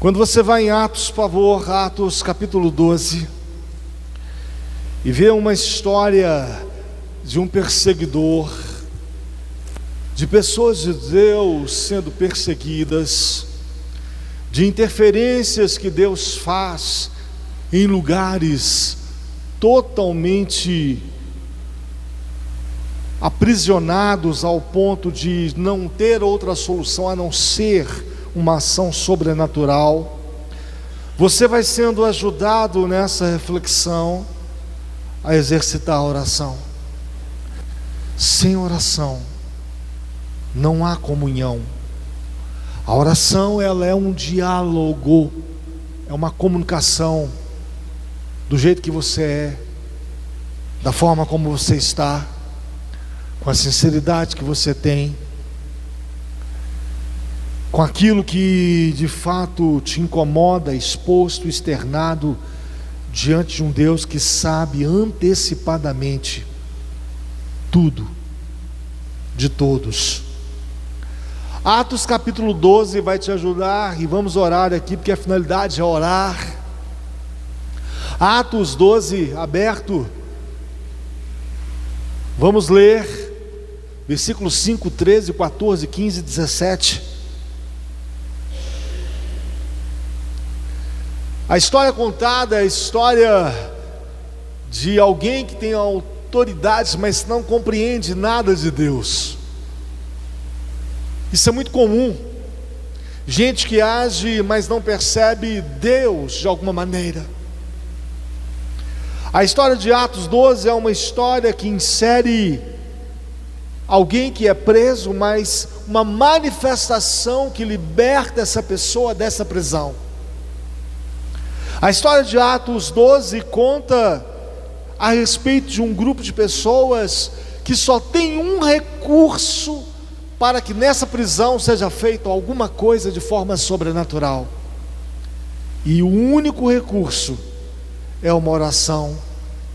Quando você vai em Atos, por favor, Atos capítulo 12, e vê uma história de um perseguidor, de pessoas de Deus sendo perseguidas, de interferências que Deus faz em lugares totalmente aprisionados ao ponto de não ter outra solução a não ser uma ação sobrenatural. Você vai sendo ajudado nessa reflexão a exercitar a oração. Sem oração não há comunhão. A oração, ela é um diálogo, é uma comunicação do jeito que você é, da forma como você está, com a sinceridade que você tem, com aquilo que de fato te incomoda, exposto, externado diante de um Deus que sabe antecipadamente tudo de todos. Atos capítulo 12 vai te ajudar, e vamos orar aqui, porque a finalidade é orar. Atos 12, aberto, vamos ler versículos 5, 13, 14, 15 e 17. A história contada é a história de alguém que tem autoridades, mas não compreende nada de Deus. Isso é muito comum. Gente que age, mas não percebe Deus de alguma maneira. A história de Atos 12 é uma história que insere alguém que é preso, mas uma manifestação que liberta essa pessoa dessa prisão. A história de Atos 12 conta a respeito de um grupo de pessoas que só tem um recurso para que nessa prisão seja feito alguma coisa de forma sobrenatural. E o único recurso é uma oração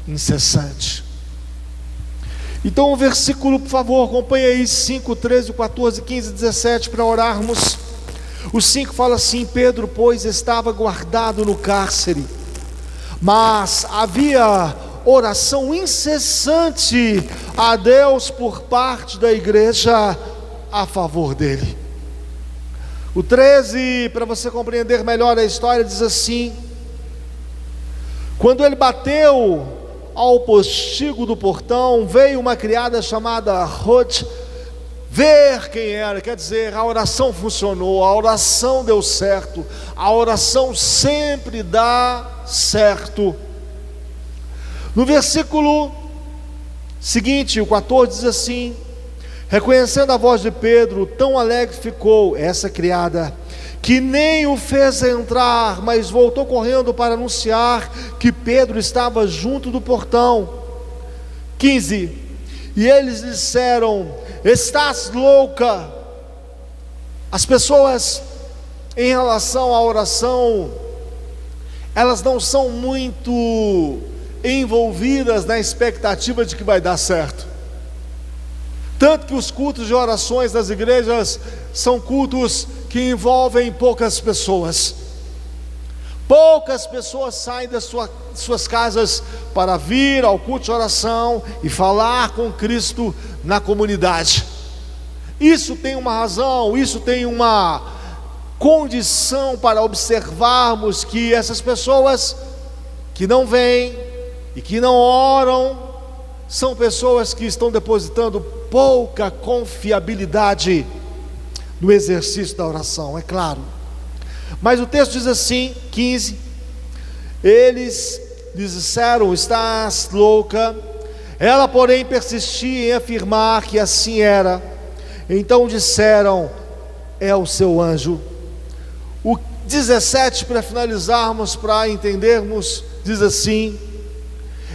incessante. Então o versículo, por favor, acompanha aí 5, 13, 14, 15 e 17 para orarmos. O 5 fala assim: Pedro, pois, estava guardado no cárcere, mas havia oração incessante a Deus por parte da igreja a favor dele. O 13, para você compreender melhor a história, diz assim: quando ele bateu ao postigo do portão, veio uma criada chamada Ruth ver quem era. Quer dizer, a oração funcionou, a oração deu certo, a oração sempre dá certo. No versículo seguinte, o 14, diz assim: reconhecendo a voz de Pedro, tão alegre ficou essa criada, que nem o fez entrar, mas voltou correndo para anunciar que Pedro estava junto do portão. 15, e eles disseram: estás louca? As pessoas, em relação à oração, elas não são muito envolvidas na expectativa de que vai dar certo. Tanto que os cultos de orações das igrejas são cultos que envolvem poucas pessoas. Poucas pessoas saem das suas casas para vir ao culto de oração e falar com Cristo na comunidade. Isso tem uma razão, isso tem uma condição para observarmos que essas pessoas que não vêm e que não oram são pessoas que estão depositando pouca confiabilidade no exercício da oração, é claro. Mas o texto diz assim, 15: eles lhes disseram: estás louca? Ela, porém, persistia em afirmar que assim era. Então disseram: é o seu anjo. O 17, para finalizarmos, para entendermos, diz assim: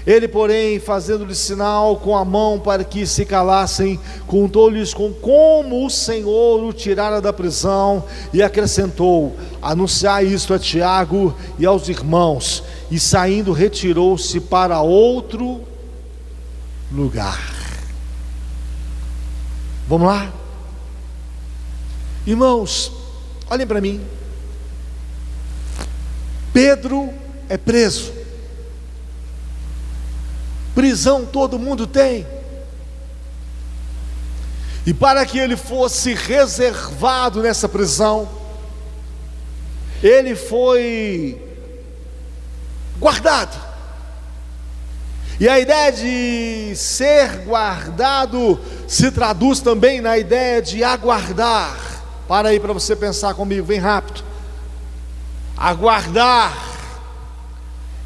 ele, porém, fazendo-lhe sinal com a mão para que se calassem, contou-lhes como o Senhor o tirara da prisão, e acrescentou: anunciai isto a Tiago e aos irmãos. E saindo, retirou-se para outro lugar. Vamos lá? Irmãos, olhem para mim. Pedro é preso. Prisão todo mundo tem. E para que ele fosse reservado nessa prisão, ele foi guardado. E a ideia de ser guardado se traduz também na ideia de aguardar. Para aí para você pensar comigo, vem rápido. Aguardar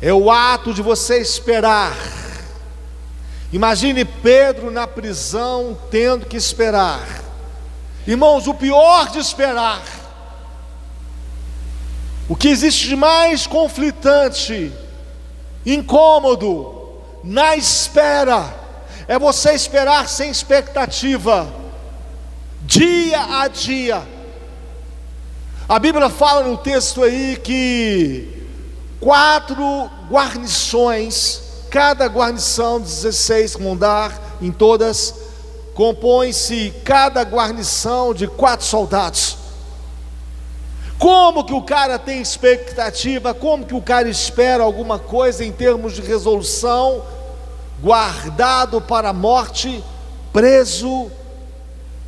é o ato de você esperar. Imagine Pedro na prisão tendo que esperar. Irmãos, o pior de esperar, o que existe de mais conflitante, incômodo na espera, é você esperar sem expectativa, dia a dia. A Bíblia fala no texto aí que 4 guarnições, cada guarnição, 16 com andar em todas, compõe-se cada guarnição de 4 soldados. Como que o cara tem expectativa, como que o cara espera alguma coisa em termos de resolução? Guardado para a morte, preso,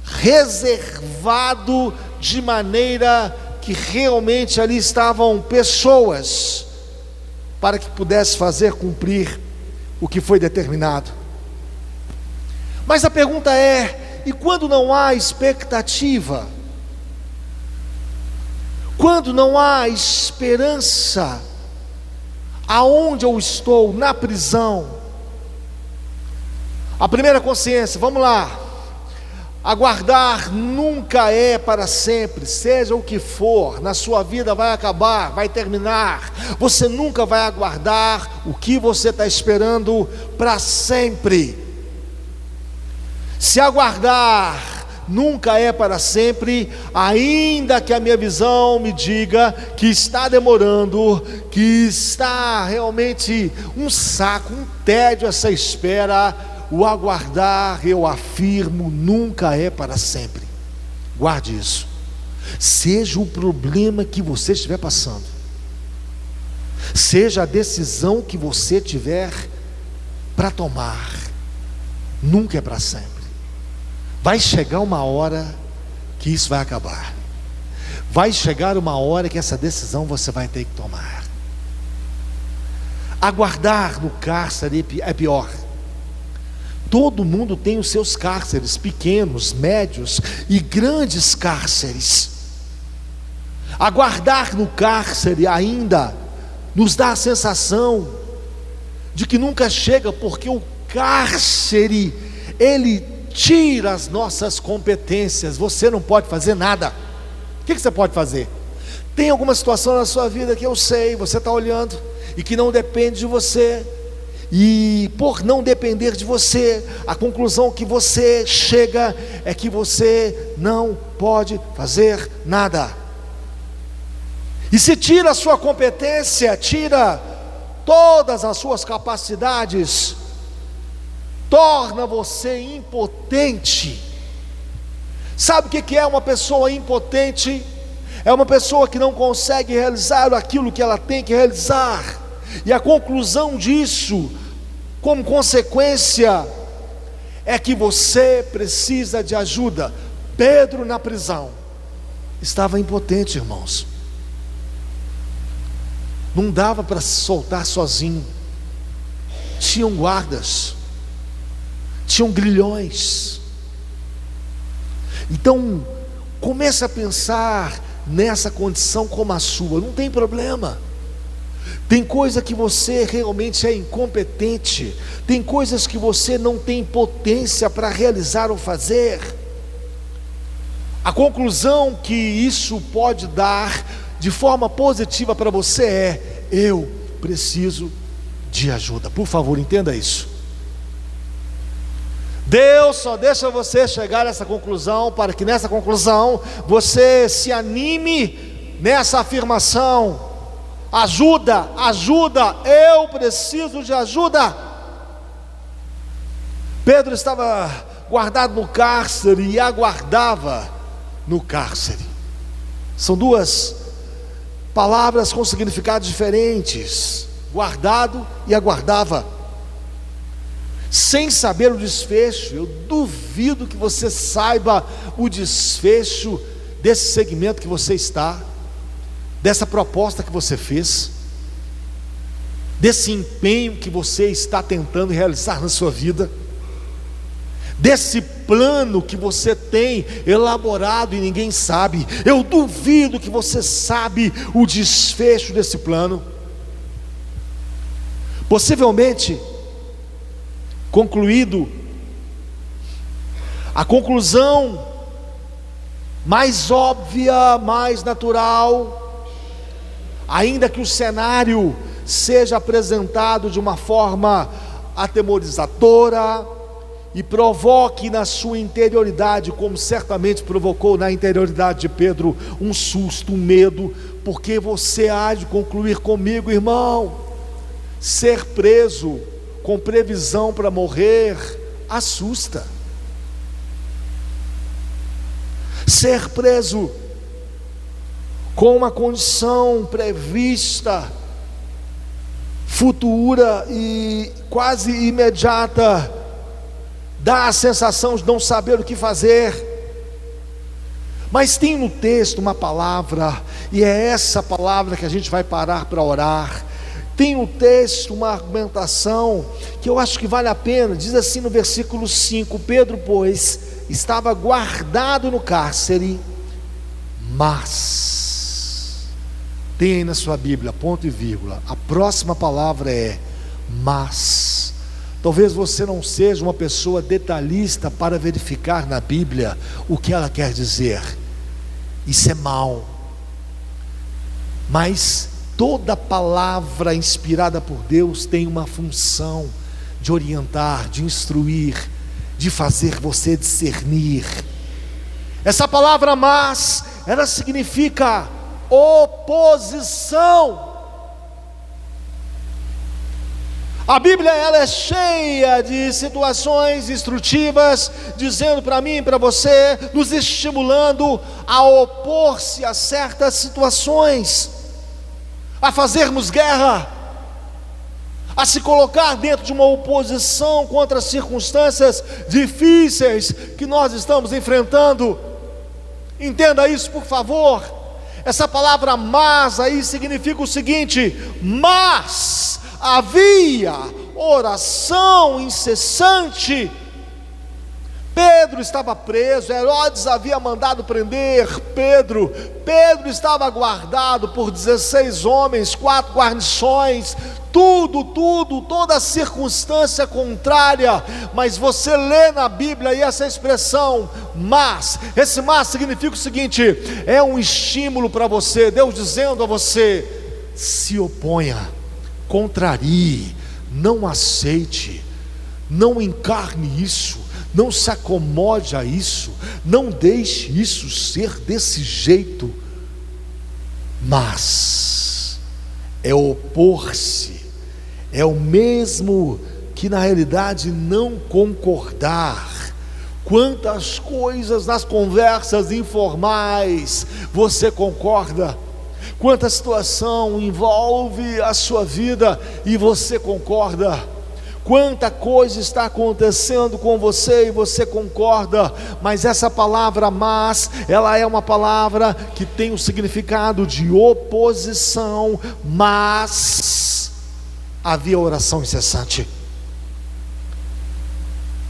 reservado, de maneira que realmente ali estavam pessoas para que pudesse fazer cumprir o que foi determinado. Mas a pergunta é: e quando não há expectativa? Quando não há esperança, aonde eu estou? Na prisão. A primeira consciência, vamos lá. Aguardar nunca é para sempre, seja o que for, na sua vida vai acabar, vai terminar. Você nunca vai aguardar o que você está esperando para sempre. Se aguardar nunca é para sempre, ainda que a minha visão me diga que está demorando, que está realmente um saco, um tédio essa espera, o aguardar, eu afirmo, nunca é para sempre. Guarde isso. Seja o problema que você estiver passando, seja a decisão que você tiver para tomar, nunca é para sempre. Vai chegar uma hora que isso vai acabar. Vai chegar uma hora que essa decisão você vai ter que tomar. Aguardar no cárcere é pior. Todo mundo tem os seus cárceres, pequenos, médios e grandes cárceres. Aguardar no cárcere ainda nos dá a sensação de que nunca chega, porque o cárcere, ele tira as nossas competências. Você não pode fazer nada. O que você pode fazer? Tem alguma situação na sua vida que eu sei, você está olhando, e que não depende de você, e por não depender de você, a conclusão que você chega é que você não pode fazer nada. E se tira a sua competência, tira todas as suas capacidades, torna você impotente. Sabe o que é uma pessoa impotente? É uma pessoa que não consegue realizar aquilo que ela tem que realizar. E a conclusão disso, como consequência, é que você precisa de ajuda. Pedro na prisão estava impotente, irmãos. Não dava para se soltar sozinho. Tinham guardas, tinham grilhões. Então comece a pensar nessa condição como a sua. Não tem problema. Tem coisa que você realmente é incompetente, tem coisas que você não tem potência para realizar ou fazer. A conclusão que isso pode dar de forma positiva para você é: eu preciso de ajuda. Por favor, entenda isso. Deus só deixa você chegar nessa conclusão para que nessa conclusão você se anime nessa afirmação: ajuda, ajuda, eu preciso de ajuda. Pedro estava guardado no cárcere e aguardava no cárcere. São duas palavras com significados diferentes: guardado e aguardava, sem saber o desfecho. Eu duvido que você saiba o desfecho desse segmento que você está, dessa proposta que você fez, desse empenho que você está tentando realizar na sua vida, desse plano que você tem elaborado e ninguém sabe. Eu duvido que você sabe o desfecho desse plano. Possivelmente, concluído, a conclusão mais óbvia, mais natural, ainda que o cenário seja apresentado de uma forma atemorizadora e provoque na sua interioridade, como certamente provocou na interioridade de Pedro, um susto, um medo, porque você há de concluir comigo, irmão, ser preso com previsão para morrer assusta. Ser preso com uma condição prevista, futura e quase imediata, dá a sensação de não saber o que fazer. Mas tem no texto uma palavra, e é essa palavra que a gente vai parar para orar. Tem no texto uma argumentação que eu acho que vale a pena. Diz assim no versículo 5: Pedro, pois, estava guardado no cárcere, mas, tem aí na sua Bíblia, ponto e vírgula, a próxima palavra é mas. Talvez você não seja uma pessoa detalhista para verificar na Bíblia o que ela quer dizer. Isso é mal. Mas toda palavra inspirada por Deus tem uma função de orientar, de instruir, de fazer você discernir. Essa palavra mas, ela significa oposição. A Bíblia, ela é cheia de situações instrutivas, dizendo para mim e para você, nos estimulando a opor-se a certas situações, a fazermos guerra, a se colocar dentro de uma oposição contra as circunstâncias difíceis que nós estamos enfrentando. Entenda isso, por favor. Essa palavra mas aí significa o seguinte: mas havia oração incessante. Pedro estava preso, Herodes havia mandado prender Pedro. Pedro estava guardado por 16 homens, 4 guarnições, toda circunstância contrária. Mas você lê na Bíblia aí essa expressão mas, esse mas significa o seguinte: é um estímulo para você, Deus dizendo a você: se oponha, contrarie, não aceite, não encarne isso, não se acomode a isso, não deixe isso ser desse jeito. Mas é opor-se, é o mesmo que na realidade não concordar. Quantas coisas nas conversas informais você concorda? Quanta situação envolve a sua vida e você concorda? Quanta coisa está acontecendo com você e você concorda? Mas essa palavra mas, ela é uma palavra que tem o significado de oposição. Mas havia oração incessante.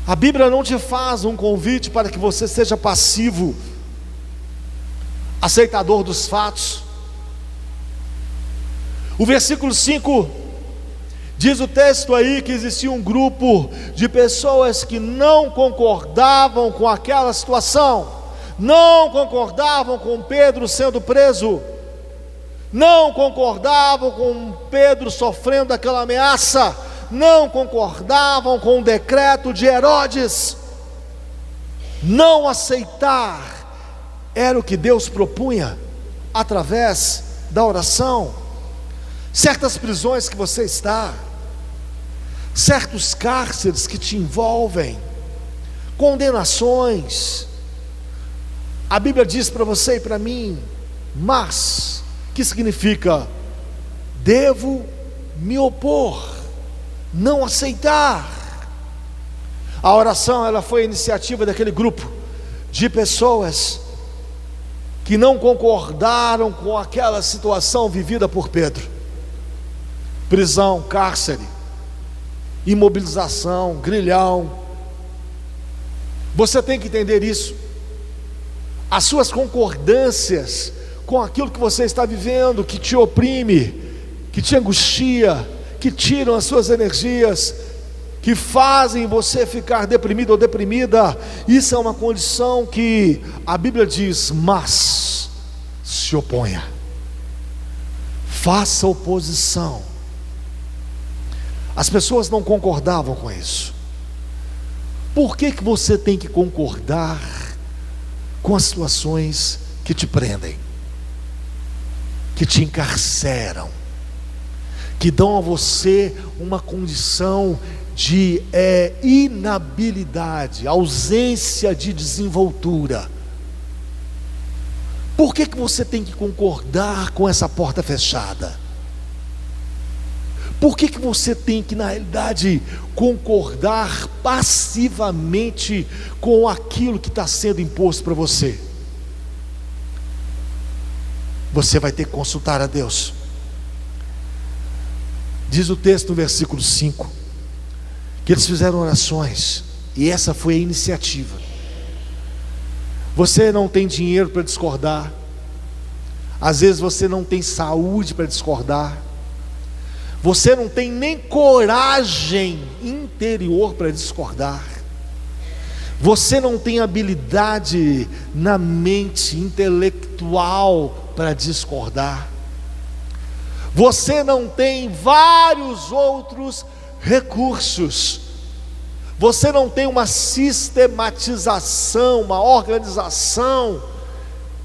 A Bíblia não te faz um convite para que você seja passivo, aceitador dos fatos. O versículo 5 diz o texto aí que existia um grupo de pessoas que não concordavam com aquela situação, não concordavam com Pedro sendo preso, não concordavam com Pedro sofrendo aquela ameaça, não concordavam com o decreto de Herodes. Não aceitar era o que Deus propunha através da oração. Certas prisões que você está, certos cárceres que te envolvem, condenações. A Bíblia diz para você e para mim: mas que significa: devo me opor, não aceitar. A oração, ela foi a iniciativa daquele grupo de pessoas que não concordaram com aquela situação vivida por Pedro. Prisão, cárcere, imobilização, grilhão. Você tem que entender isso. As suas concordâncias com aquilo que você está vivendo, que te oprime, que te angustia, que tiram as suas energias, que fazem você ficar deprimido ou deprimida, isso é uma condição que a Bíblia diz: mas se oponha, faça oposição. As pessoas não concordavam com isso. Por que você tem que concordar com as situações que te prendem, que te encarceram, que dão a você uma condição de inabilidade, ausência de desenvoltura? Por que você tem que concordar com essa porta fechada? Por que você tem que, na realidade, concordar passivamente com aquilo que está sendo imposto para você? Você vai ter que consultar a Deus. Diz o texto no versículo 5, que eles fizeram orações, e essa foi a iniciativa. Você não tem dinheiro para discordar, às vezes você não tem saúde para discordar, você não tem nem coragem interior para discordar, você não tem habilidade na mente intelectual para discordar, você não tem vários outros recursos, você não tem uma sistematização, uma organização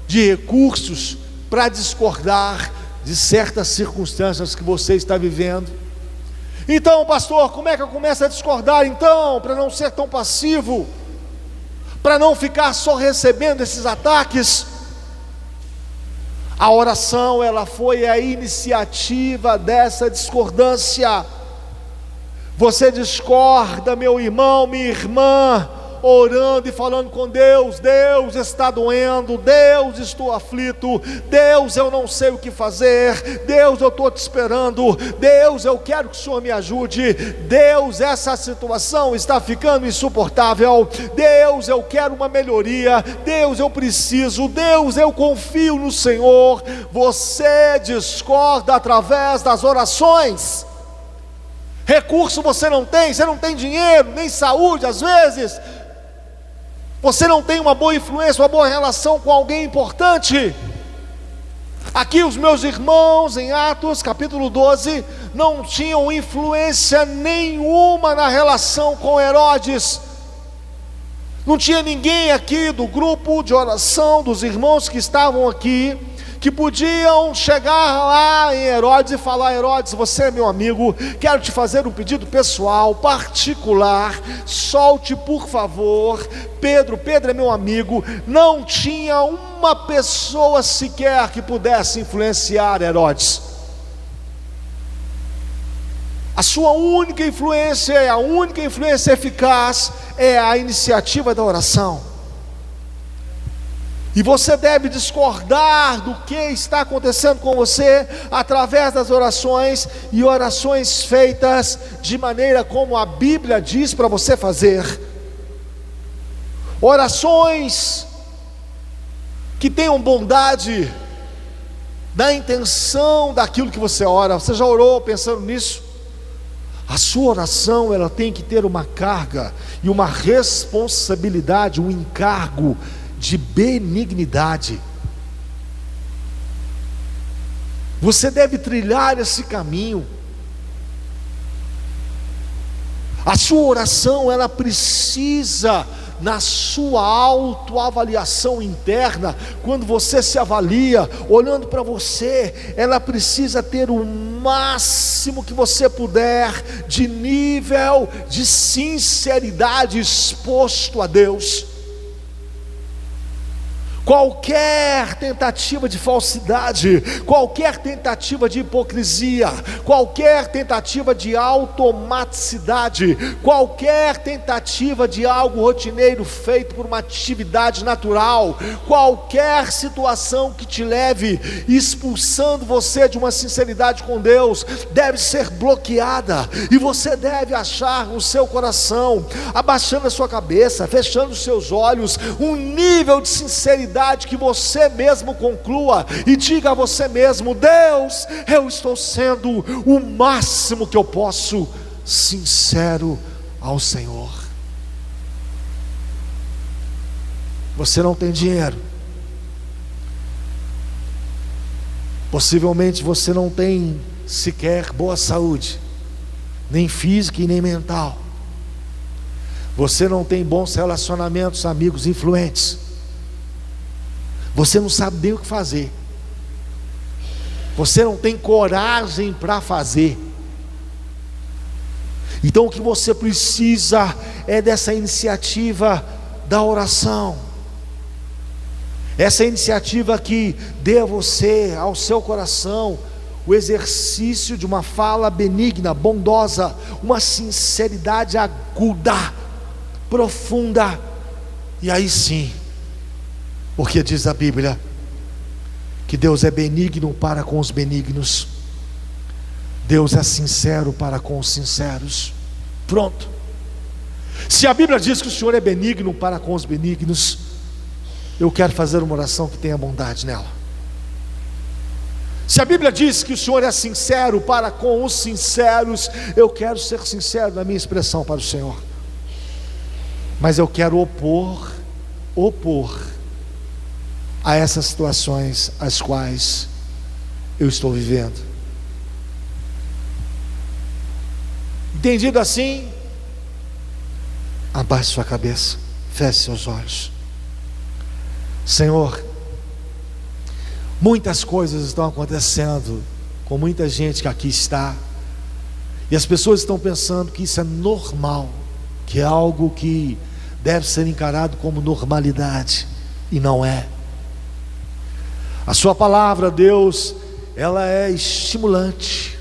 de recursos para discordar de certas circunstâncias que você está vivendo. Então, pastor, como é que eu começo a discordar então, para não ser tão passivo, para não ficar só recebendo esses ataques? A oração, ela foi a iniciativa dessa discordância. Você discorda, meu irmão, minha irmã, orando e falando com Deus: Deus, está doendo, Deus, estou aflito, Deus, eu não sei o que fazer, Deus, eu estou te esperando, Deus, eu quero que o Senhor me ajude, Deus, essa situação está ficando insuportável, Deus, eu quero uma melhoria, Deus, eu preciso, Deus, eu confio no Senhor. Você discorda através das orações. Recurso você não tem dinheiro, nem saúde, às vezes você não tem uma boa influência, uma boa relação com alguém importante. Aqui os meus irmãos em Atos capítulo 12 não tinham influência nenhuma na relação com Herodes. Não tinha ninguém aqui do grupo de oração, dos irmãos que estavam aqui, que podiam chegar lá em Herodes e falar: Herodes, você é meu amigo, quero te fazer um pedido pessoal, particular, solte por favor Pedro é meu amigo. Não tinha uma pessoa sequer que pudesse influenciar Herodes. A sua única influência, a única influência eficaz é a iniciativa da oração. E você deve discordar do que está acontecendo com você através das orações, e orações feitas de maneira como a Bíblia diz para você fazer. Orações que tenham bondade da intenção daquilo que você ora. Você já orou pensando nisso? A sua oração, ela tem que ter uma carga e uma responsabilidade, um encargo de benignidade. Você deve trilhar esse caminho. A sua oração, ela precisa, na sua autoavaliação interna, quando você se avalia, olhando para você, ela precisa ter o máximo que você puder de nível de sinceridade exposto a Deus. Qualquer tentativa de falsidade, qualquer tentativa de hipocrisia, qualquer tentativa de automaticidade, qualquer tentativa de algo rotineiro feito por uma atividade natural, qualquer situação que te leve expulsando você de uma sinceridade com Deus, deve ser bloqueada, e você deve achar no seu coração, abaixando a sua cabeça, fechando os seus olhos, um nível de sinceridade que você mesmo conclua e diga a você mesmo: Deus, eu estou sendo o máximo que eu posso sincero ao Senhor. Você não tem dinheiro, possivelmente você não tem sequer boa saúde, nem física e nem mental. Você não tem bons relacionamentos, amigos influentes. Você não sabe nem o que fazer. Você não tem coragem para fazer. Então o que você precisa é dessa iniciativa da oração. Essa iniciativa que dê a você, ao seu coração, o exercício de uma fala benigna, bondosa, uma sinceridade aguda, profunda. E aí sim, porque diz a Bíblia que Deus é benigno para com os benignos, Deus é sincero para com os sinceros. Pronto. Se a Bíblia diz que o Senhor é benigno para com os benignos, eu quero fazer uma oração que tenha bondade nela. Se a Bíblia diz que o Senhor é sincero para com os sinceros, eu quero ser sincero na minha expressão para o Senhor. Mas eu quero opor a essas situações as quais eu estou vivendo. Entendido assim? Abaixe sua cabeça, feche seus olhos. Senhor, muitas coisas estão acontecendo com muita gente que aqui está, e as pessoas estão pensando que isso é normal, que é algo que deve ser encarado como normalidade, e não é. A sua palavra, Deus, ela é estimulante,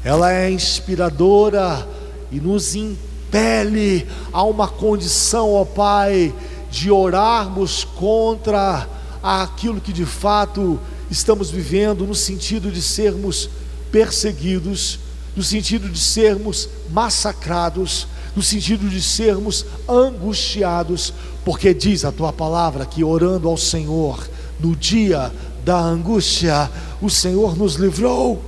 ela é inspiradora e nos impele a uma condição, ó Pai, de orarmos contra aquilo que de fato estamos vivendo, no sentido de sermos perseguidos, no sentido de sermos massacrados, no sentido de sermos angustiados, porque diz a tua palavra que orando ao Senhor no dia da angústia, o Senhor nos livrou.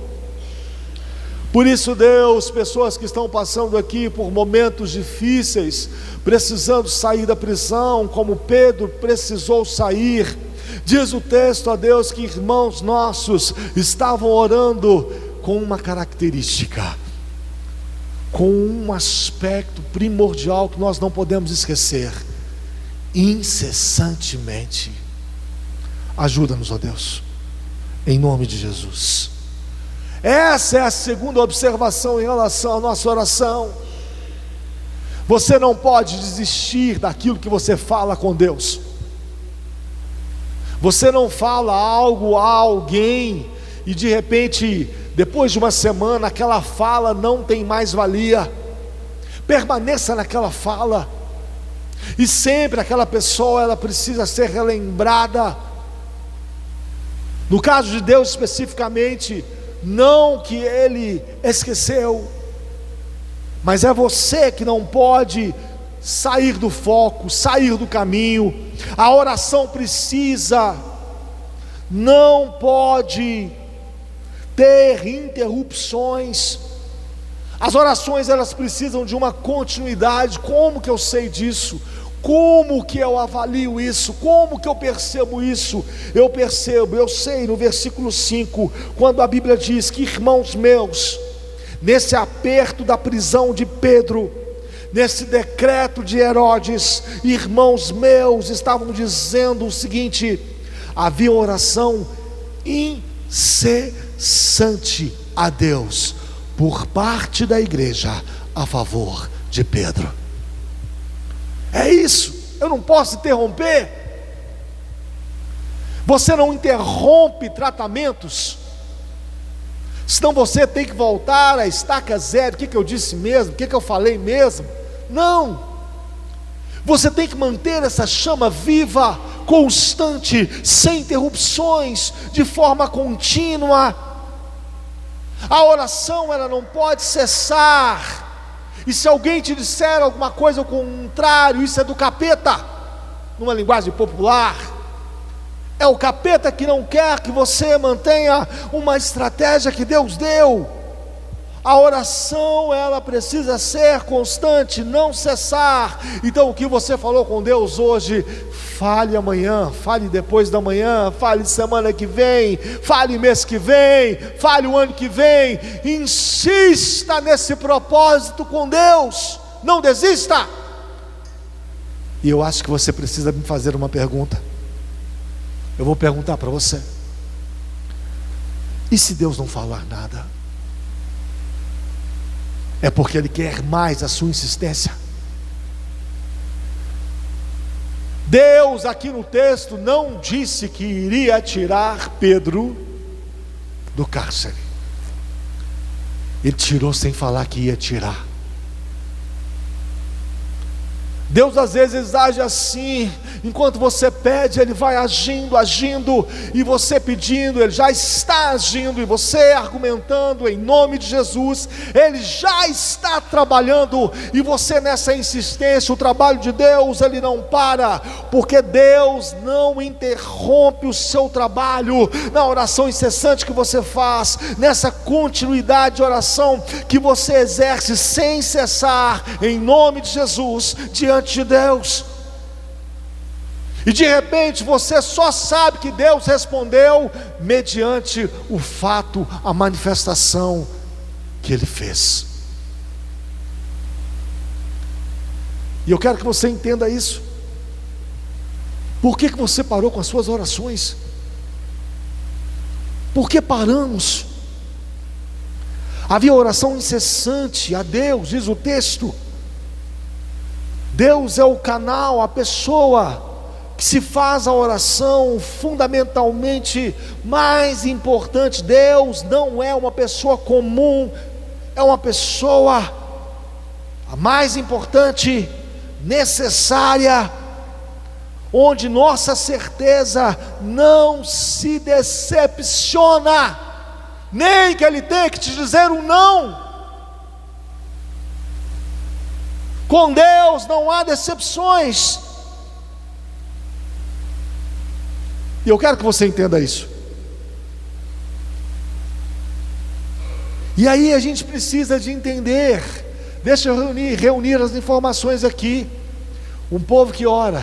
Por isso, Deus, pessoas que estão passando aqui por momentos difíceis, precisando sair da prisão, como Pedro precisou sair, diz o texto, ó Deus, que irmãos nossos estavam orando com uma característica, com um aspecto primordial que nós não podemos esquecer: incessantemente. Ajuda-nos, ó Deus, em nome de Jesus. Essa é a segunda observação em relação à nossa oração. Você não pode desistir daquilo que você fala com Deus. Você não fala algo a alguém e de repente, depois de uma semana, aquela fala não tem mais valia. Permaneça naquela fala, e sempre aquela pessoa, ela precisa ser relembrada. No caso de Deus especificamente, não que Ele esqueceu, mas é você que não pode sair do foco, sair do caminho. A oração não pode ter interrupções. As orações, elas precisam de uma continuidade. Como que eu sei disso? Como que eu avalio isso? Como que eu percebo isso? Eu sei no versículo 5, quando a Bíblia diz que, irmãos meus, nesse aperto da prisão de Pedro, nesse decreto de Herodes, irmãos meus estavam dizendo o seguinte: havia oração incessante a Deus, por parte da igreja, a favor de Pedro. É isso, eu não posso interromper. Você não interrompe tratamentos, senão você tem que voltar à estaca zero. O que eu disse mesmo? O que eu falei mesmo? Não, você tem que manter essa chama viva, constante, sem interrupções, de forma contínua. A oração, ela não pode cessar. E se alguém te disser alguma coisa ao contrário, isso é do capeta, numa linguagem popular. É o capeta que não quer que você mantenha uma estratégia que Deus deu. A oração, ela precisa ser constante, não cessar. Então o que você falou com Deus hoje, fale amanhã, fale depois da manhã, fale semana que vem, fale mês que vem, fale o ano que vem. Insista nesse propósito com Deus, não desista. E eu acho que você precisa me fazer uma pergunta. Eu vou perguntar para você: e se Deus não falar nada? É porque Ele quer mais a sua insistência. Deus aqui no texto não disse que iria tirar Pedro do cárcere. Ele tirou sem falar que ia tirar. Deus às vezes age assim, enquanto você pede, Ele vai agindo, e você pedindo, Ele já está agindo, e você argumentando em nome de Jesus, Ele já está trabalhando, e você nessa insistência. O trabalho de Deus, Ele não para, porque Deus não interrompe o seu trabalho, na oração incessante que você faz, nessa continuidade de oração que você exerce sem cessar, em nome de Jesus, diante de Deus. E de repente você só sabe que Deus respondeu mediante o fato, a manifestação que Ele fez. E eu quero que você entenda isso. Por que você parou com as suas orações? Por que paramos? Havia oração incessante a Deus, diz o texto. Deus é o canal, a pessoa que se faz a oração fundamentalmente mais importante. Deus não é uma pessoa comum, é uma pessoa a mais importante, necessária, onde nossa certeza não se decepciona, nem que Ele tenha que te dizer um não. Com Deus não há decepções. E eu quero que você entenda isso. E aí a gente precisa de entender. Deixa eu reunir as informações aqui. Um povo que ora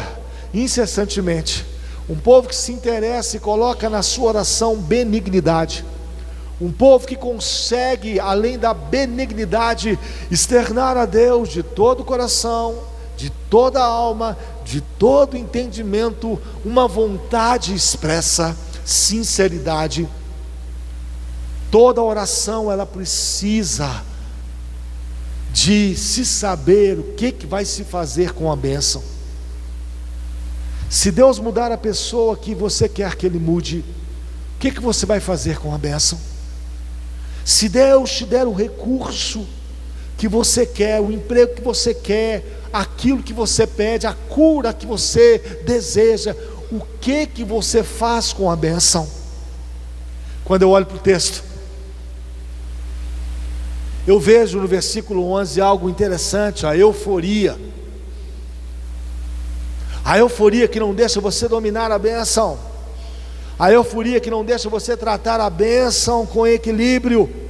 incessantemente, um povo que se interessa e coloca na sua oração benignidade, um povo que consegue, além da benignidade, externar a Deus de todo o coração, de toda a alma, de todo o entendimento, uma vontade expressa, sinceridade. Toda oração, ela precisa de se saber o que vai se fazer com a bênção. Se Deus mudar a pessoa que você quer que Ele mude, o que você vai fazer com a bênção? Se Deus te der o recurso que você quer, o emprego que você quer, aquilo que você pede, a cura que você deseja, o que você faz com a bênção? Quando eu olho para o texto, eu vejo no versículo 11 algo interessante, a euforia que não deixa você dominar a bênção, a euforia que não deixa você tratar a bênção com equilíbrio.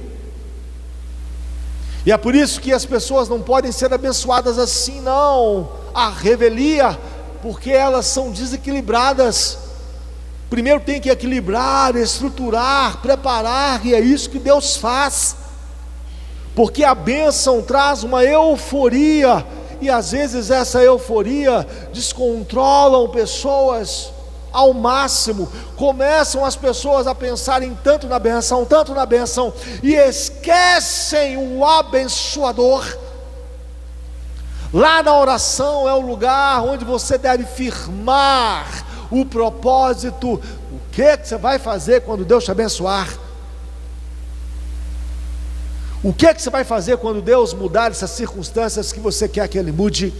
E é por isso que as pessoas não podem ser abençoadas assim, não, a revelia, porque elas são desequilibradas. Primeiro tem que equilibrar, estruturar, preparar, e é isso que Deus faz, porque a bênção traz uma euforia, e às vezes essa euforia descontrolam pessoas ao máximo. Começam as pessoas a pensarem tanto na bênção, e esquecem o abençoador. Lá na oração é o lugar onde você deve firmar o propósito, que você vai fazer quando Deus te abençoar? O que você vai fazer quando Deus mudar essas circunstâncias que você quer que Ele mude?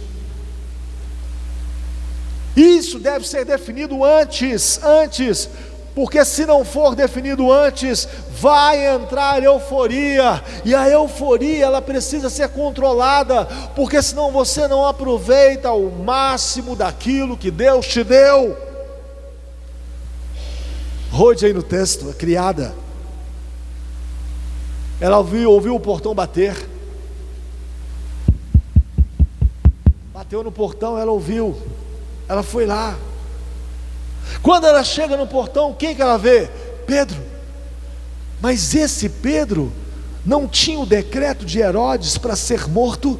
Isso deve ser definido antes, porque se não for definido antes, vai entrar euforia, e a euforia ela precisa ser controlada, porque senão você não aproveita o máximo daquilo que Deus te deu. Rode aí no texto, a criada, ela ouviu o portão bater, bateu no portão, ela ouviu, ela foi lá. Quando ela chega no portão, quem que ela vê? Pedro. Mas esse Pedro não tinha o decreto de Herodes para ser morto.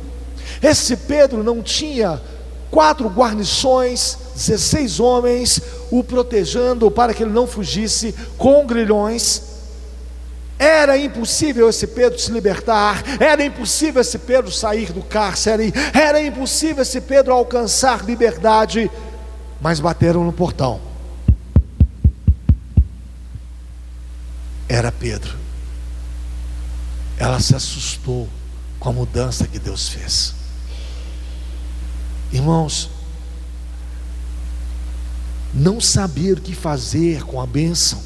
Esse Pedro não tinha 4 guarnições, 16 homens o protegendo para que ele não fugisse com grilhões. Era impossível esse Pedro se libertar, era impossível esse Pedro sair do cárcere, era impossível esse Pedro alcançar liberdade, mas bateram no portão. Era Pedro. Ela se assustou com a mudança que Deus fez. Irmãos, não saber o que fazer com a bênção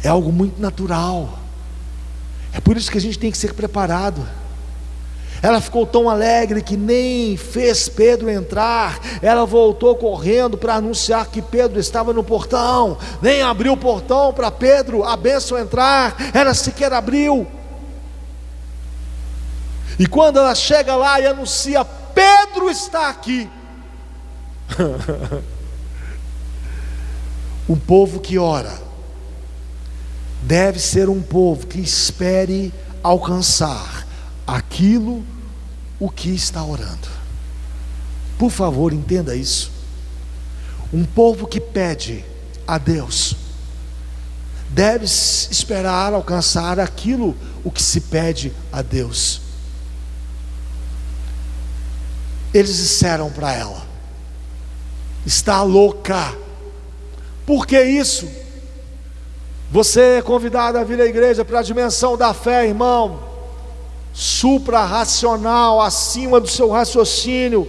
é algo muito natural. É por isso que a gente tem que ser preparado. Ela ficou tão alegre que nem fez Pedro entrar. Ela voltou correndo para anunciar que Pedro estava no portão. Nem abriu o portão para Pedro, a bênção entrar. Ela sequer abriu. E quando ela chega lá e anuncia: Pedro está aqui. Um povo que ora deve ser um povo que espere alcançar aquilo o que está orando. Por favor, entenda isso. Um povo que pede a Deus deve esperar alcançar aquilo o que se pede a Deus. Eles disseram para ela: está louca. Por que isso? Você é convidado a vir à igreja para a dimensão da fé, irmão, supra-racional, acima do seu raciocínio.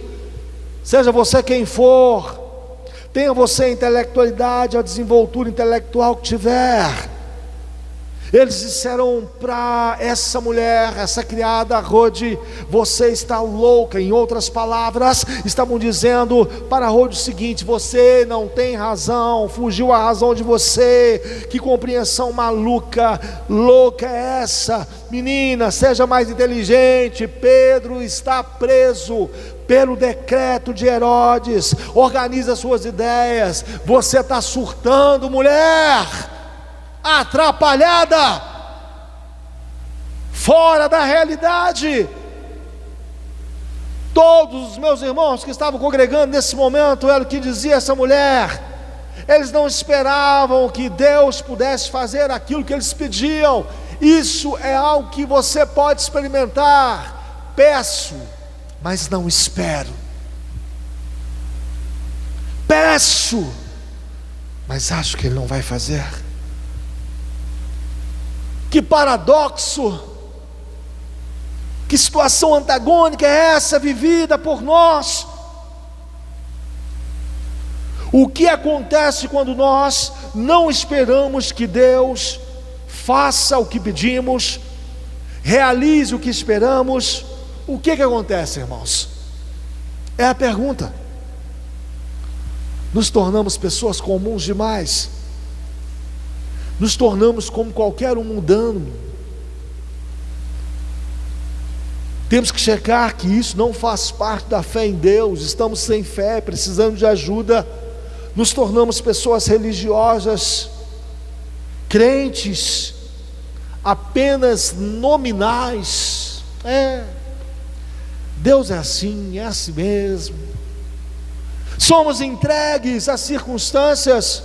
Seja você quem for, tenha você a intelectualidade, a desenvoltura intelectual que tiver. Eles disseram para essa mulher, essa criada Rode: você está louca. Em outras palavras, estavam dizendo para Rode o seguinte: você não tem razão, fugiu a razão de você. Que compreensão maluca, louca é essa? Menina, seja mais inteligente. Pedro está preso pelo decreto de Herodes. Organiza suas ideias. Você está surtando, mulher atrapalhada, fora da realidade. Todos os meus irmãos que estavam congregando nesse momento, era o que dizia essa mulher. Eles não esperavam que Deus pudesse fazer aquilo que eles pediam. Isso é algo que você pode experimentar. Peço, mas não espero. Peço, mas acho que Ele não vai fazer. Que paradoxo, que situação antagônica é essa vivida por nós? O que acontece quando nós não esperamos que Deus faça o que pedimos, realize o que esperamos? O que acontece, irmãos? É a pergunta. Nos tornamos pessoas comuns demais. Nos tornamos como qualquer um mundano. Temos que checar que isso não faz parte da fé em Deus. Estamos sem fé, precisando de ajuda. Nos tornamos pessoas religiosas, crentes, apenas nominais. Deus é assim mesmo. Somos entregues às circunstâncias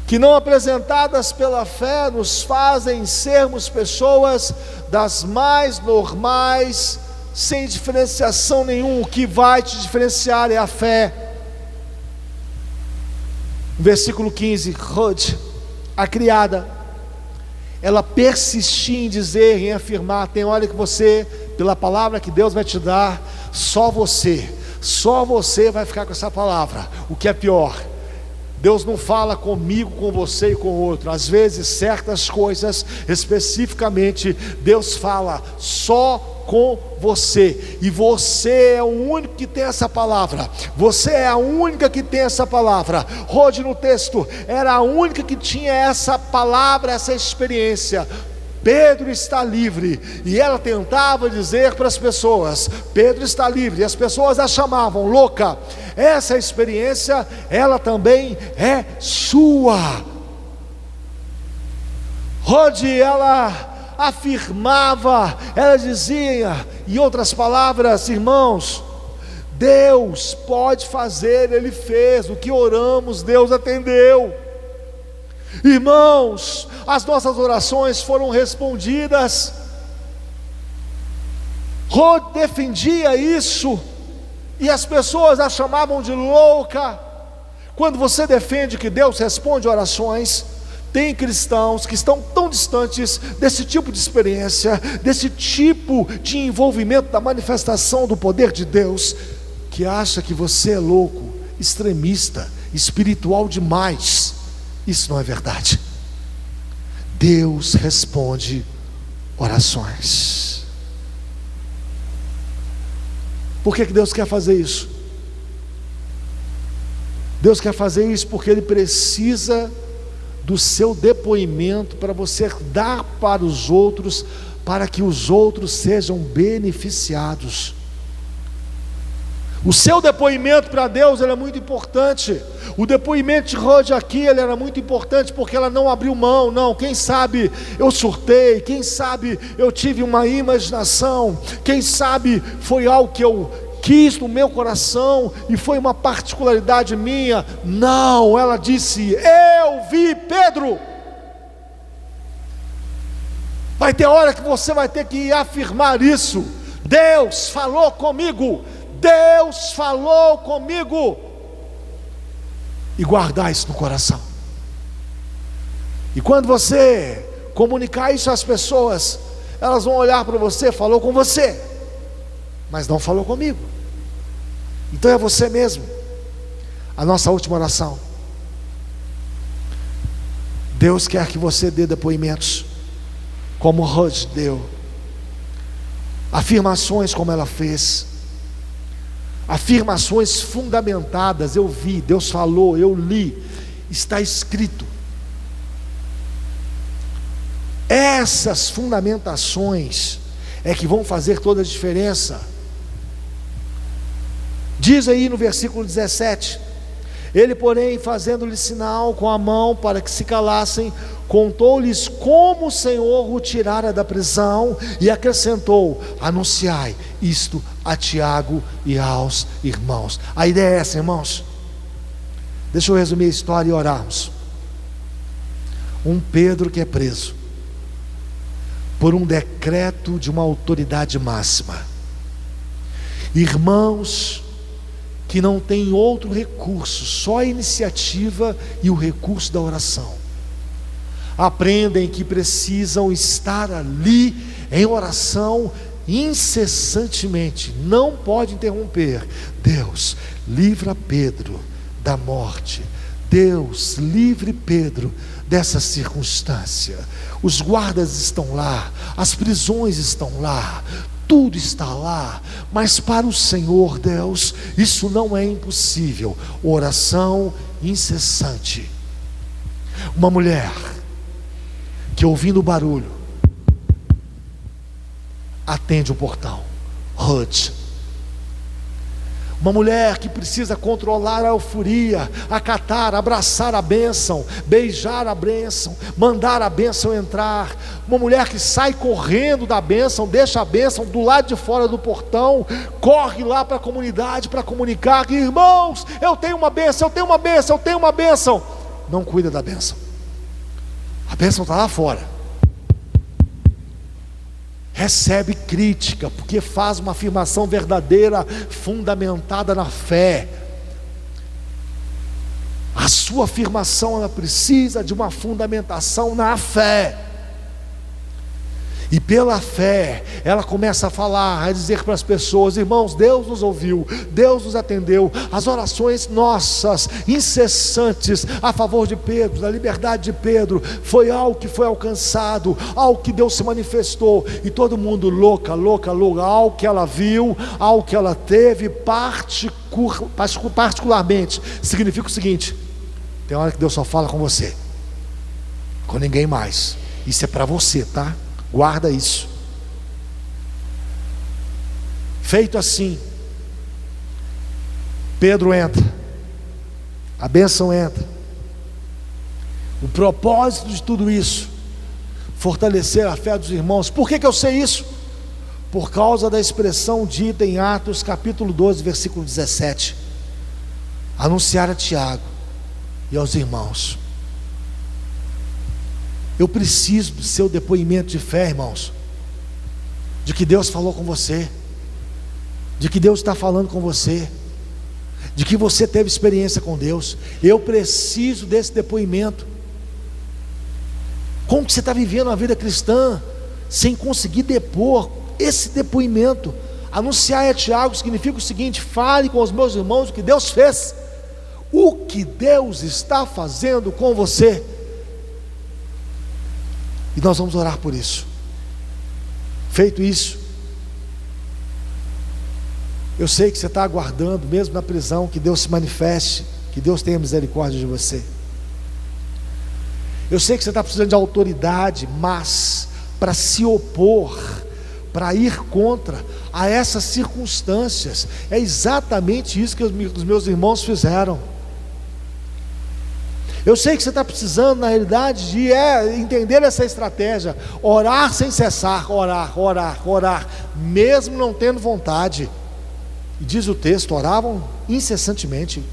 que, não apresentadas pela fé, nos fazem sermos pessoas das mais normais, sem diferenciação nenhuma. O que vai te diferenciar é a fé. Versículo 15, Ruth, a criada, ela persistia em dizer, em afirmar: tem hora que você, pela palavra que Deus vai te dar, só você vai ficar com essa palavra. O que é pior, Deus não fala comigo, com você e com o outro. Às vezes certas coisas, especificamente, Deus fala só com você, e você é o único que tem essa palavra. Você é a única que tem essa palavra. Rode, no texto, era a única que tinha essa palavra, essa experiência. Pedro está livre, e ela tentava dizer para as pessoas: Pedro está livre, e as pessoas a chamavam louca. Essa experiência, ela também é sua. Rode, ela afirmava, ela dizia, em outras palavras, irmãos, Deus pode fazer, Ele fez, o que oramos, Deus atendeu. Irmãos, as nossas orações foram respondidas. Rod defendia isso, e as pessoas a chamavam de louca. Quando você defende que Deus responde orações, tem cristãos que estão tão distantes desse tipo de experiência, desse tipo de envolvimento da manifestação do poder de Deus, que acha que você é louco, extremista, espiritual demais. Isso não é verdade. Deus responde orações. Por que Deus quer fazer isso? Deus quer fazer isso porque Ele precisa do seu depoimento para você dar para os outros, para que os outros sejam beneficiados. O seu depoimento para Deus, ele é muito importante. O depoimento de Rod aqui, ele era muito importante porque ela não abriu mão. Não, quem sabe eu surtei, quem sabe eu tive uma imaginação, quem sabe foi algo que eu quis no meu coração e foi uma particularidade minha. Não, ela disse: eu vi Pedro. Vai ter hora que você vai ter que afirmar isso. Deus falou comigo, Deus falou comigo, e guardar isso no coração. E quando você comunicar isso às pessoas, elas vão olhar para você: falou com você, mas não falou comigo. Então é você mesmo. A nossa última oração: Deus quer que você dê depoimentos como Ruth deu, afirmações como ela fez, afirmações fundamentadas. Eu vi, Deus falou, eu li, está escrito. Essas fundamentações é que vão fazer toda a diferença. Diz aí no versículo 17: ele, porém, fazendo-lhe sinal com a mão para que se calassem, contou-lhes como o Senhor o tirara da prisão, e acrescentou: anunciai isto a Tiago e aos irmãos. A ideia é essa, irmãos. Deixa eu resumir a história e orarmos. Um Pedro que é preso por um decreto de uma autoridade máxima. Irmãos que não tem outro recurso, só a iniciativa e o recurso da oração, aprendem que precisam estar ali em oração incessantemente, não pode interromper. Deus, livra Pedro da morte. Deus, livre Pedro dessa circunstância. Os guardas estão lá, as prisões estão lá, tudo está lá, mas para o Senhor Deus, isso não é impossível. Oração incessante. Uma mulher que, ouvindo o barulho, atende o portão. Ruth. Uma mulher que precisa controlar a euforia, acatar, abraçar a bênção, beijar a bênção, mandar a bênção entrar. Uma mulher que sai correndo da bênção, deixa a bênção do lado de fora do portão, corre lá para a comunidade para comunicar: irmãos, eu tenho uma bênção, eu tenho uma bênção, eu tenho uma bênção. Não cuida da bênção. A bênção está lá fora. Recebe crítica porque faz uma afirmação verdadeira, fundamentada na fé. A sua afirmação, ela precisa de uma fundamentação na fé. E pela fé, ela começa a falar, a dizer para as pessoas: irmãos, Deus nos ouviu, Deus nos atendeu. As orações nossas, incessantes, a favor de Pedro, da liberdade de Pedro, foi algo que foi alcançado, algo que Deus se manifestou. E todo mundo louca, algo que ela viu, algo que ela teve, particularmente, significa o seguinte: tem hora que Deus só fala com você, com ninguém mais. Isso é para você, tá? Guarda isso. Feito assim, Pedro entra, a bênção entra. O propósito de tudo isso, fortalecer a fé dos irmãos. Por que eu sei isso? Por causa da expressão dita em Atos capítulo 12, versículo 17: anunciar a Tiago e aos irmãos. Eu preciso do seu depoimento de fé, irmãos, de que Deus falou com você, de que Deus está falando com você, de que você teve experiência com Deus. Eu preciso desse depoimento. Como que você está vivendo a vida cristã sem conseguir depor esse depoimento? Anunciar a Tiago significa o seguinte: fale com os meus irmãos o que Deus fez, o que Deus está fazendo com você. E nós vamos orar por isso. Feito isso, eu sei que você está aguardando, mesmo na prisão, que Deus se manifeste, que Deus tenha misericórdia de você. Eu sei que você está precisando de autoridade, mas para se opor, para ir contra a essas circunstâncias, é exatamente isso que os meus irmãos fizeram. Eu sei que você está precisando, na realidade, de entender essa estratégia: orar sem cessar, orar, mesmo não tendo vontade. E diz o texto, oravam incessantemente.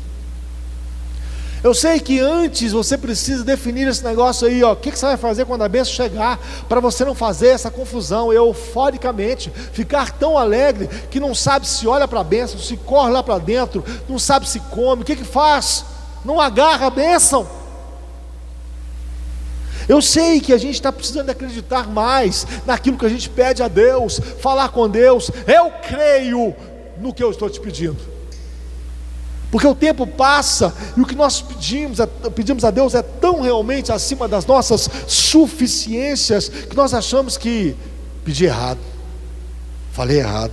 Eu sei que antes você precisa definir esse negócio aí, o que você vai fazer quando a bênção chegar, para você não fazer essa confusão, euforicamente, ficar tão alegre, que não sabe se olha para a bênção, se corre lá para dentro, não sabe se come, o que faz? Não agarra a bênção. Eu sei que a gente está precisando acreditar mais naquilo que a gente pede a Deus, falar com Deus. Eu creio no que eu estou te pedindo, porque o tempo passa e o que nós pedimos a Deus é tão realmente acima das nossas suficiências, que nós achamos que pedi errado, falei errado.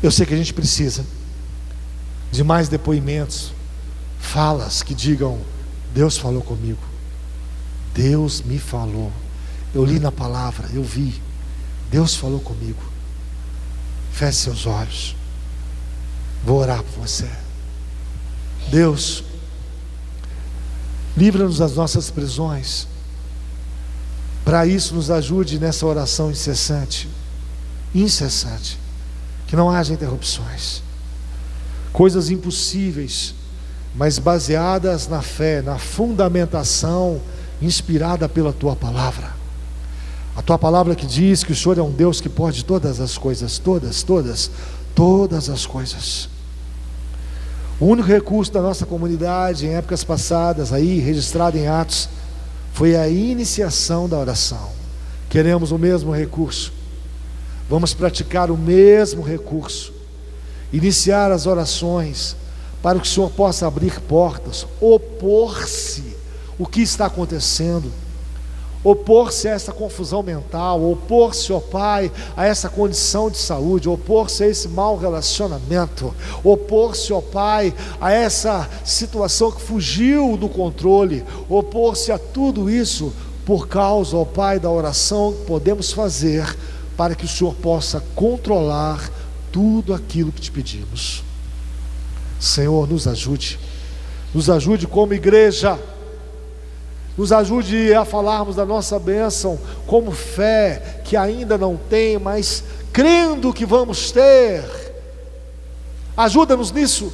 Eu sei que a gente precisa de mais depoimentos, falas que digam: Deus falou comigo, Deus me falou, eu li na palavra, eu vi, Deus falou comigo. Feche seus olhos, vou orar por você. Deus, livra-nos das nossas prisões. Para isso, nos ajude nessa oração incessante, que não haja interrupções, coisas impossíveis, mas baseadas na fé, na fundamentação inspirada pela Tua palavra. A Tua palavra que diz que o Senhor é um Deus que pode todas as coisas, todas as coisas. O único recurso da nossa comunidade em épocas passadas, aí registrado em Atos, foi a iniciação da oração. Queremos o mesmo recurso, vamos praticar o mesmo recurso, iniciar as orações, para que o Senhor possa abrir portas, opor-se o que está acontecendo, opor-se a essa confusão mental, opor-se, ó Pai, a essa condição de saúde, opor-se a esse mau relacionamento, opor-se, ó Pai, a essa situação que fugiu do controle, opor-se a tudo isso, por causa, ó Pai, da oração que podemos fazer, para que o Senhor possa controlar tudo aquilo que te pedimos. Senhor, nos ajude como igreja, nos ajude a falarmos da nossa bênção como fé que ainda não tem, mas crendo que vamos ter. Ajuda-nos nisso.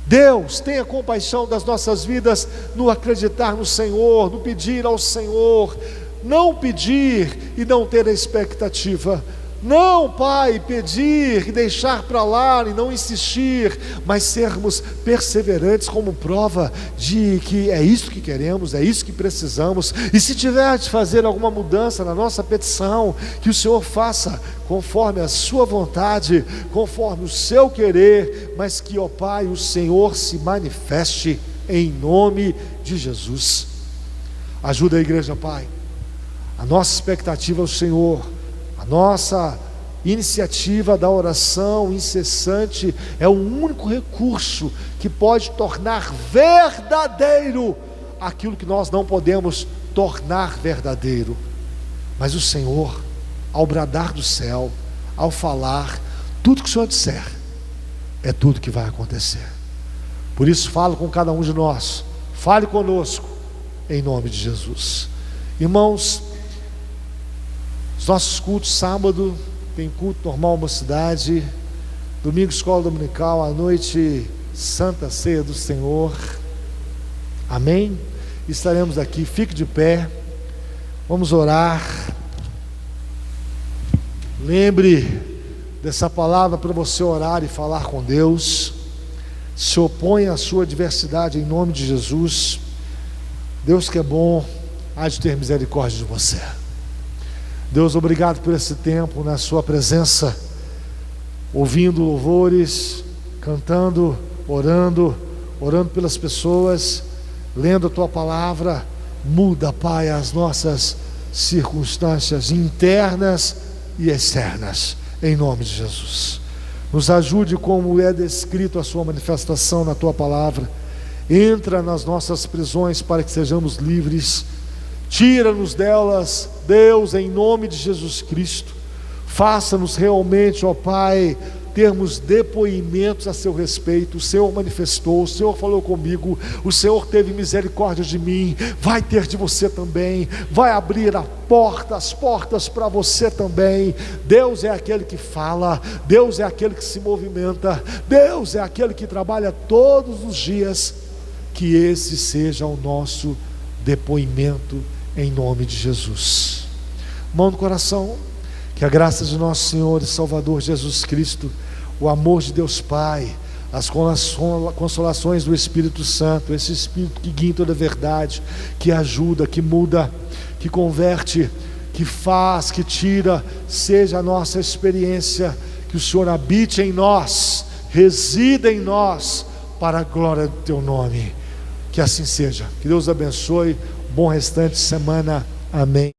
Deus, tenha compaixão das nossas vidas, no acreditar no Senhor, no pedir ao Senhor, não pedir e não ter a expectativa, Não, Pai, pedir e deixar para lá e não insistir, mas sermos perseverantes como prova de que é isso que queremos, é isso que precisamos. E se tiver de fazer alguma mudança na nossa petição, que o Senhor faça conforme a sua vontade, conforme o seu querer, mas que, ó Pai, o Senhor se manifeste em nome de Jesus. Ajuda a igreja, Pai. A nossa expectativa é o Senhor. A nossa iniciativa da oração incessante é o único recurso que pode tornar verdadeiro aquilo que nós não podemos tornar verdadeiro. Mas o Senhor, ao bradar do céu, ao falar, tudo que o Senhor disser, é tudo que vai acontecer. Por isso, falo com cada um de nós, fale conosco, em nome de Jesus. Irmãos, os nossos cultos, sábado tem culto normal mocidade, domingo escola dominical, à noite Santa Ceia do Senhor. Amém? Estaremos aqui, fique de pé, vamos orar. Lembre dessa palavra para você orar e falar com Deus. Se opõe à sua adversidade em nome de Jesus. Deus que é bom, há de ter misericórdia de você. Deus, obrigado por esse tempo na sua presença, ouvindo louvores, cantando, orando pelas pessoas, lendo a tua palavra. Muda, Pai, as nossas circunstâncias internas e externas, em nome de Jesus. Nos ajude como é descrito a sua manifestação na tua palavra. Entra nas nossas prisões para que sejamos livres. Tira-nos delas, Deus, em nome de Jesus Cristo. Faça-nos realmente, ó Pai, termos depoimentos a seu respeito. O Senhor manifestou, o Senhor falou comigo, o Senhor teve misericórdia de mim, vai ter de você também, vai abrir as portas para você também. Deus é aquele que fala, Deus é aquele que se movimenta, Deus é aquele que trabalha todos os dias. Que esse seja o nosso depoimento em nome de Jesus. Mão no coração. Que a graça de nosso Senhor e Salvador Jesus Cristo, o amor de Deus Pai, as consolações do Espírito Santo, esse Espírito que guia toda a verdade, que ajuda, que muda, que converte, que faz, que tira, seja a nossa experiência. Que o Senhor habite em nós, resida em nós, para a glória do teu nome. Que assim seja. Que Deus abençoe. Bom restante de semana. Amém.